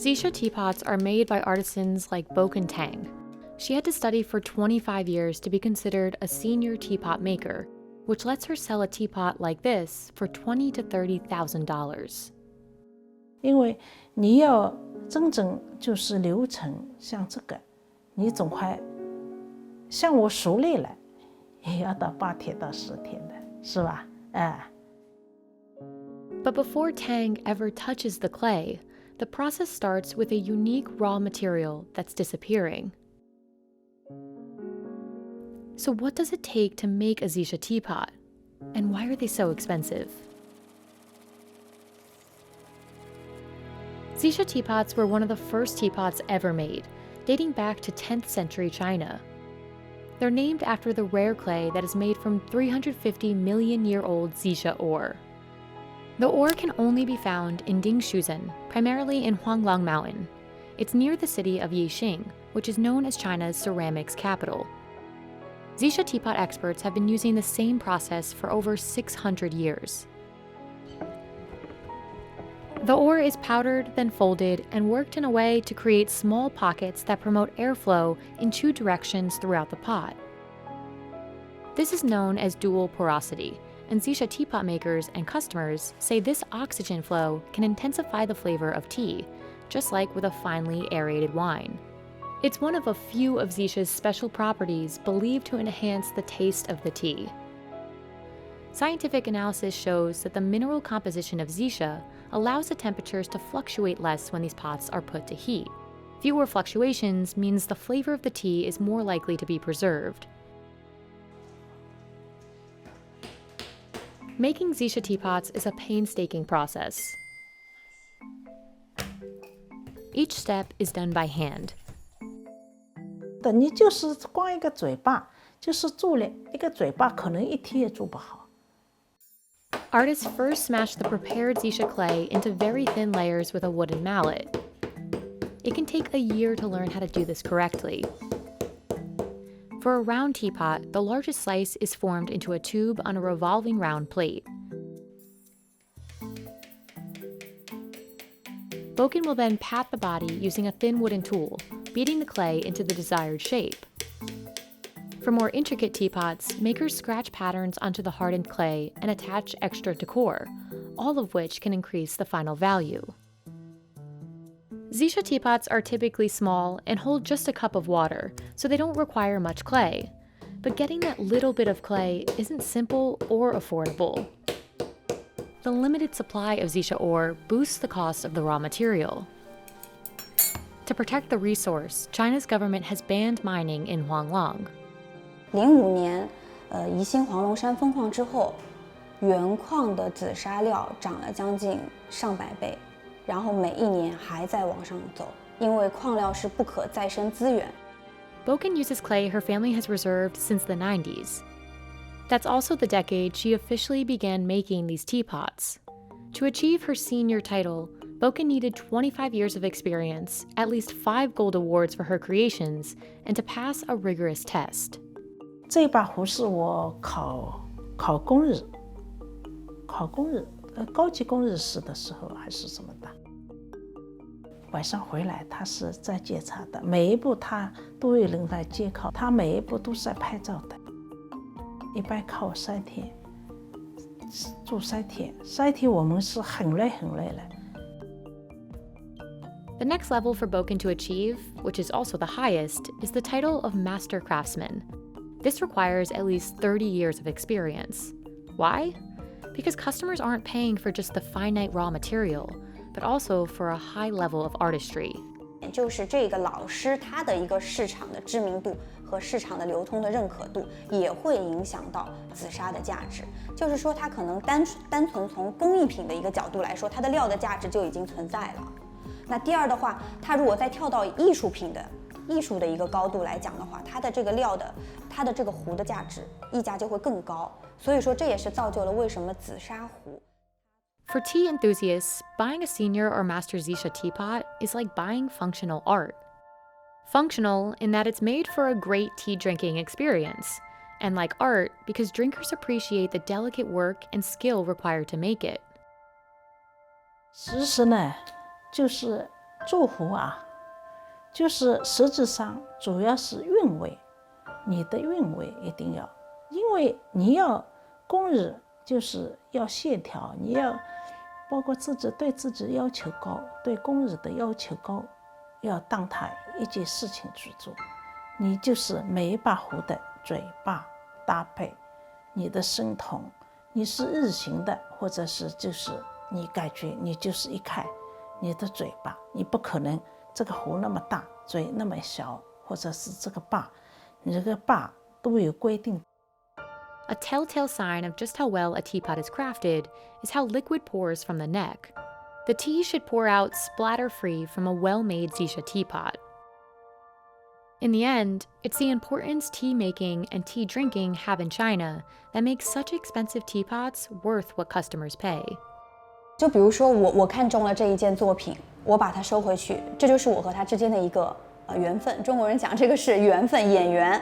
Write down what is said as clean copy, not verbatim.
Zisha teapots are made by artisans like Boken Tang. She had to study for 25 years to be considered a senior teapot maker, which lets her sell a teapot like this for $20,000 to $30,000. 因为你要真正就是流程像这个，你总快像我熟练了，也要到8天到10天的，是吧？But before Tang ever touches the clay, the process starts with a unique raw material that's disappearing. So what does it take to make a Zisha teapot? And why are they so expensive? Zisha teapots were one of the first teapots ever made, dating back to 10th century China. They're named after the rare clay that is made from 350 million-year-old Zisha ore. The ore can only be found in Dingshuzhen, primarily in Huanglang Mountain. It's near the city of Yixing, which is known as China's ceramics capital. Zisha teapot experts have been using the same process for over 600 years. The ore is powdered, then folded, and worked in a way to create small pockets that promote airflow in 2 directions throughout the pot. This is known as dual porosity, and Zisha teapot makers and customers say this oxygen flow can intensify the flavor of tea, just like with a finely aerated wine. It's one of a few of Zisha's special properties believed to enhance the taste of the tea. Scientific analysis shows that the mineral composition of Zisha allows the temperatures to fluctuate less when these pots are put to heat. Fewer fluctuations means the flavor of the tea is more likely to be preserved. Making Zisha teapots is a painstaking process. Each step is done by hand. 你就是光一个嘴巴，就是做了一个嘴巴，可能1天也做不好。Artists first smash the prepared Zisha clay into very thin layers with a wooden mallet. It can take a year to learn how to do this correctly. For a round teapot, the largest slice is formed into a tube on a revolving round plate. Boken will then pat the body using a thin wooden tool, beating the clay into the desired shape. For more intricate teapots, makers scratch patterns onto the hardened clay and attach extra decor, all of which can increase the final value. Zisha teapots are typically small and hold just a cup of water, so they don't require much clay. But getting that little bit of clay isn't simple or affordable. The limited supply of Zisha ore boosts the cost of the raw material. To protect the resource, China's government has banned mining in Huanglang. 05年，宜兴黄龙山封矿之后，原矿的紫砂料涨了将近上百倍，然后每一年还在往上走，因为矿料是不可再生资源。Boken uses clay her family has reserved since the 90s. That's also the decade she officially began making these teapots. To achieve her senior title, Boken needed 25 years of experience, at least 5 gold awards for her creations, and to pass a rigorous test. 这把壶是我考工日，高级工日试的时候还是什么的。晚上回来，他是在检查的，每一步他都有人来监考，他每一步都是在拍照的。一般考3天，做3天，3天我们是很累了。The next level for Boken to achieve, which is also the highest, is the title of Master Craftsman. This requires at least 30 years of experience. Why? Because customers aren't paying for just the finite raw material, but also for a high level of artistry. 就是这个老师他的一个市场的知名度和市场的流通的认可度，也会影响到紫砂的价值。就是说，它可能单纯从工艺品的一个角度来说，它的料的价值就已经存在了。那第二的话，它如果再跳到艺术的一个高度来讲的话，它的这个料的，它的这个壶的价值溢价就会更高。所以说，这也是造就了为什么紫砂壶。For tea enthusiasts, buying a senior or master Zisha teapot is like buying functional art. Functional in that it's made for a great tea drinking experience, and like art because drinkers appreciate the delicate work and skill required to make it. 其实呢，就是做壶啊，就是实质上主要是韵味，你的韵味一定要，因为你要工艺就是要线条，你要包括自己对自己要求高，对工艺的要求高，要当它一件事情去做。你就是每一把壶的嘴巴搭配，你的声筒，你是日行的，或者是就是你感觉你就是一看你的嘴巴，你不可能这个壶那么大，嘴那么小，或者是这个把，你这个把都有规定。A telltale sign of just how well a teapot is crafted is how liquid pours from the neck. The tea should pour out splatter-free from a well-made Zisha teapot. In the end, it's the importance tea making and tea drinking have in China that makes such expensive teapots worth what customers pay. 就比如说我看中了这一件作品，我把它收回去，这就是我和它之间的一个缘分。中国人讲这个是缘分，眼缘。